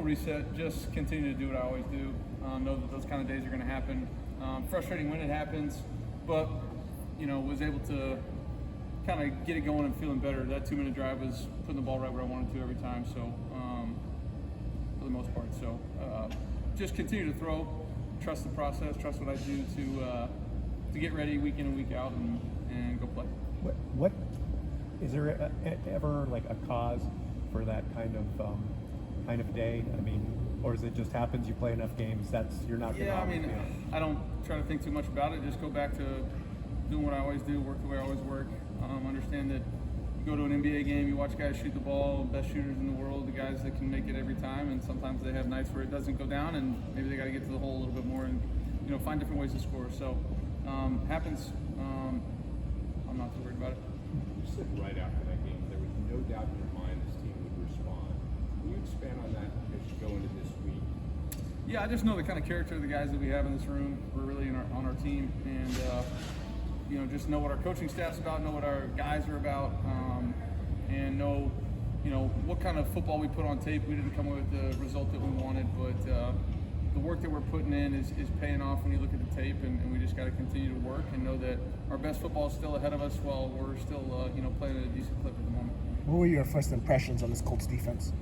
reset. Just continue to do what I always do. Know that those kind of days are going to happen. Frustrating when it happens, but was able to kind of get it going and feeling better. That 2-minute drive was putting the ball right where I wanted to every time. So for the most part, so just continue to throw, trust the process, trust what I do to get ready week in and week out and go play. What is there ever like a cause for that kind of day? I mean, or is it just happens you play enough games you're not going to? Yeah, I mean, I don't try to think too much about it. Just go back to doing what I always do, work the way I always work. Understand that you go to an NBA game, you watch guys shoot the ball, best shooters in the world, the guys that can make it every time, and sometimes they have nights where it doesn't go down, and maybe they got to get to the hole a little bit more and find different ways to score. So happens. I'm not too worried about it. You said right after that game there was no doubt in your mind this team would respond. Can you expand on that as you go into this week? Yeah, I just know the kind of character of the guys that we have in this room. We're really on our team, and just know what our coaching staff's about, know what our guys are about, and know what kind of football we put on tape. We didn't come with the result that we wanted, but the work that we're putting in is paying off when you look at the tape, and we just got to continue to work and know that our best football is still ahead of us while we're still playing at a decent clip at the moment. What were your first impressions on this Colts defense?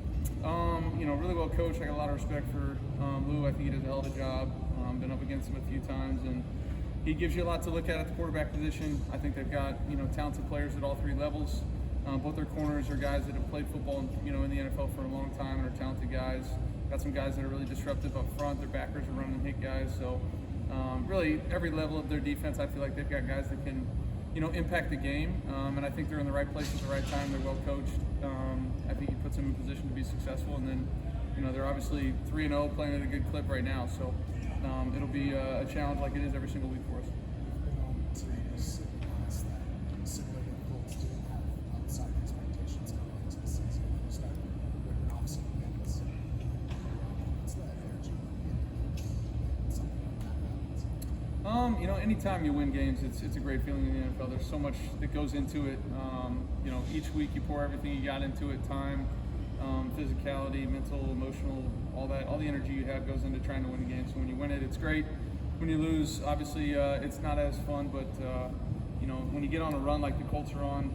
Really well coached. I got a lot of respect for Lou. I think he does a hell of a job. Been up against him a few times, and he gives you a lot to look at the quarterback position. I think they've got talented players at all three levels. Both their corners are guys that have played football in the NFL for a long time and are talented guys. Got some guys that are really disruptive up front. Their backers are running and hit guys. So really every level of their defense, I feel like they've got guys that can impact the game. And I think they're in the right place at the right time. They're well coached. I think he puts them in position to be successful. And then they're obviously 3-0 playing at a good clip right now. So it'll be a challenge like it is every single week for us. Anytime you win games, it's a great feeling in the NFL. There's so much that goes into it. Each week you pour everything you got into it, time, physicality, mental, emotional, all that. All the energy you have goes into trying to win a game. So when you win it, it's great. When you lose, obviously it's not as fun, but when you get on a run like the Colts are on,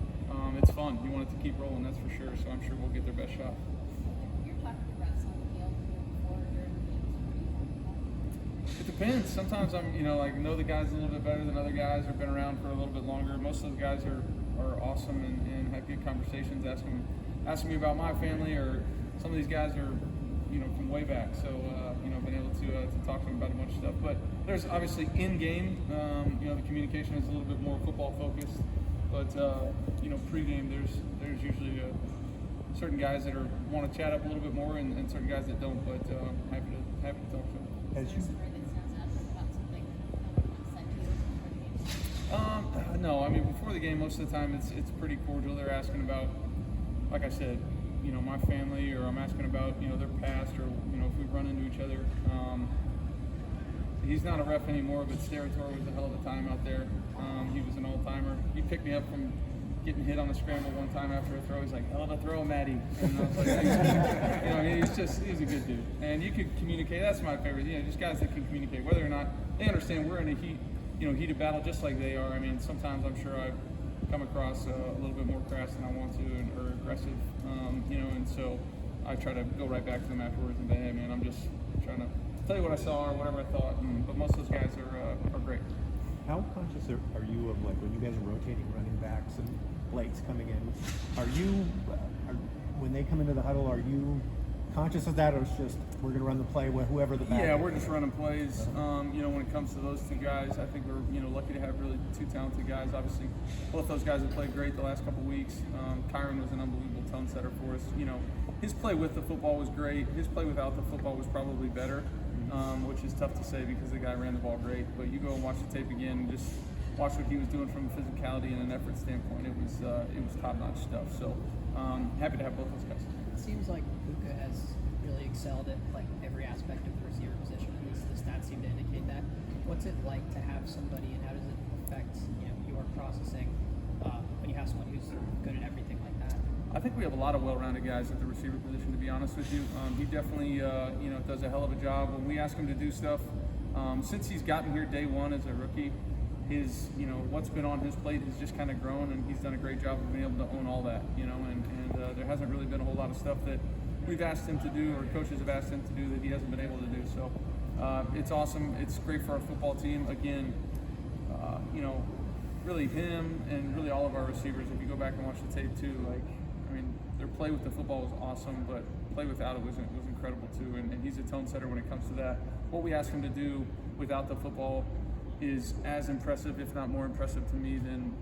it's fun. You want it to keep rolling, that's for sure. So I'm sure we'll get their best shot. It depends. Sometimes I'm, know the guys a little bit better than other guys or been around for a little bit longer. Most of the guys are awesome and have good conversations, asking me about my family, or some of these guys are, from way back. So, been able to talk to them about a bunch of stuff. But there's obviously in-game, the communication is a little bit more football focused. But, pre-game, there's usually certain guys that want to chat up a little bit more and certain guys that don't. But happy to talk to them. No, I mean, before the game, most of the time it's pretty cordial. They're asking about, like I said, my family, or I'm asking about, their past, or, if we run into each other. He's not a ref anymore, but Stafford was a hell of a time out there. He was an all-timer. He picked me up from getting hit on a scramble one time after a throw. He's like, hell of a throw, Matty. And I was like, he's a good dude. And you could communicate. That's my favorite. Just guys that can communicate, whether or not they understand we're in a heated battle just like they are. I mean, sometimes I'm sure I've come across a little bit more crass than I want to, or aggressive, and so I try to go right back to them afterwards and say, hey man, I'm just trying to tell you what I saw or whatever I thought. But most of those guys are great. How conscious are you of, like, when you guys are rotating running backs and Blake's coming in, when they come into the huddle, are you conscious of that, or it's just we're going to run the play with whoever the back is? Yeah, we're just running plays. When it comes to those two guys, I think we're lucky to have really two talented guys. Obviously, both those guys have played great the last couple weeks. Kyron was an unbelievable tone setter for us. His play with the football was great. His play without the football was probably better, which is tough to say because the guy ran the ball great. But you go and watch the tape again and just watch what he was doing from a physicality and an effort standpoint. It was top-notch stuff. So happy to have both those guys. It seems like Luka has really excelled at like every aspect of the receiver position. At least the stats seem to indicate that. What's it like to have somebody, and how does it affect your processing when you have someone who's good at everything like that? I think we have a lot of well-rounded guys at the receiver position, to be honest with you. He definitely, does a hell of a job. When we ask him to do stuff, since he's gotten here day one as a rookie, his, what's been on his plate has just kind of grown, and he's done a great job of being able to own all that, and there hasn't really been a whole lot of stuff that we've asked him to do or coaches have asked him to do that he hasn't been able to do. So it's awesome. It's great for our football team. Again, really him and really all of our receivers, if you go back and watch the tape too, their play with the football was awesome, but play without it was incredible too, and he's a tone setter when it comes to that. What we ask him to do without the football is as impressive, if not more impressive to me than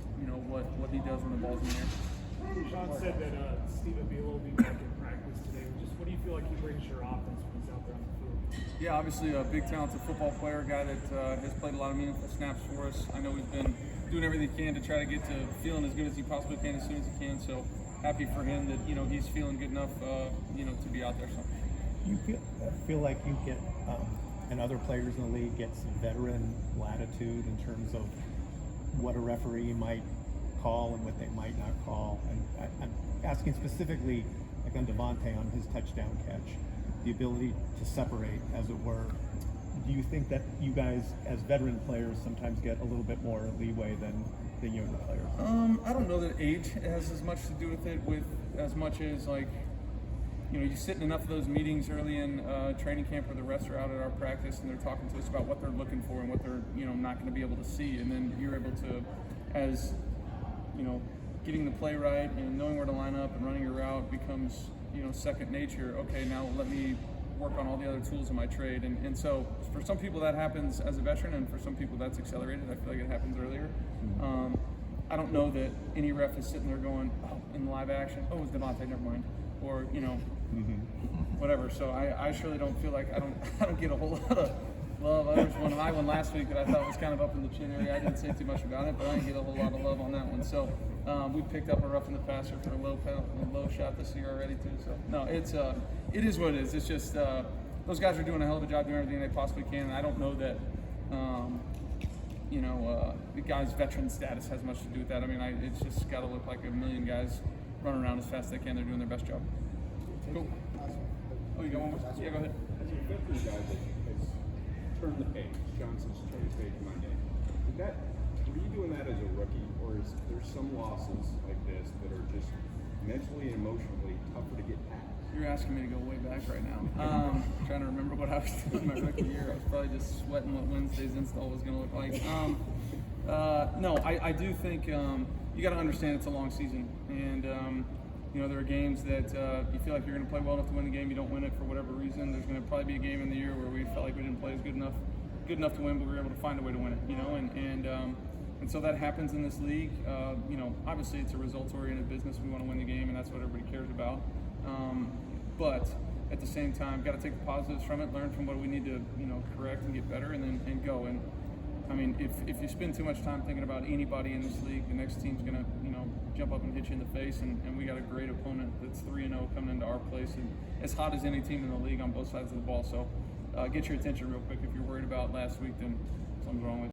what he does when the ball's in the air. Sean said that Stephen Beal will be back in practice today. Just what do you feel like he brings your offense when he's out there on the field? Yeah, obviously a big talented football player, a guy that has played a lot of meaningful snaps for us. I know he's been doing everything he can to try to get to feeling as good as he possibly can as soon as he can. So happy for him that he's feeling good enough to be out there. So You feel like you get and other players in the league get some veteran latitude in terms of what a referee might call and what they might not call. And I'm asking specifically, like on Devontae on his touchdown catch, the ability to separate, as it were. Do you think that you guys, as veteran players, sometimes get a little bit more leeway than younger players? I don't know that age has as much to do with it, as much as you sit in enough of those meetings early in training camp where the refs are out at our practice and they're talking to us about what they're looking for and what they're not going to be able to see, and then you're able to, as getting the play right and knowing where to line up and running your route becomes second nature. Okay, now let me work on all the other tools in my trade, and so for some people that happens as a veteran, and for some people that's accelerated. I feel like it happens earlier. I don't know that any ref is sitting there going, oh, in live action, oh, it's Devontae, never mind, or whatever. So I surely don't feel like I don't get a whole lot of love. There was one last week that I thought was kind of up in the chin area. I didn't say too much about it, but I didn't get a whole lot of love on that one. So we picked up a rough in the passer for a low shot this year already too. So no, it is what it is. It's just those guys are doing a hell of a job doing everything they possibly can. And I don't know that the guy's veteran status has much to do with that. It's just got to look like a million guys running around as fast as they can. They're doing their best job. Cool. Oh, you got one more? Yeah, go ahead. As a veteran guy that has turned the page, Johnson's turned the page Monday, were you doing that as a rookie, or is there some losses like this that are just mentally and emotionally tougher to get past? You're asking me to go way back right now. Trying to remember what I was doing my rookie year. I was probably just sweating what Wednesday's install was going to look like. No, I do think you got to understand it's a long season, and there are games that you feel like you're going to play well enough to win the game. You don't win it for whatever reason. There's going to probably be a game in the year where we felt like we didn't play as good enough to win, but we were able to find a way to win it. And so that happens in this league. Obviously it's a results-oriented business. We want to win the game, and that's what everybody cares about. But at the same time, got to take the positives from it, learn from what we need to, correct and get better, and go. And if you spend too much time thinking about anybody in this league, the next team's gonna, jump up and hit you in the face. And we got a great opponent that's 3-0 coming into our place, and as hot as any team in the league on both sides of the ball. So get your attention real quick. If you're worried about last week, then something's wrong with you.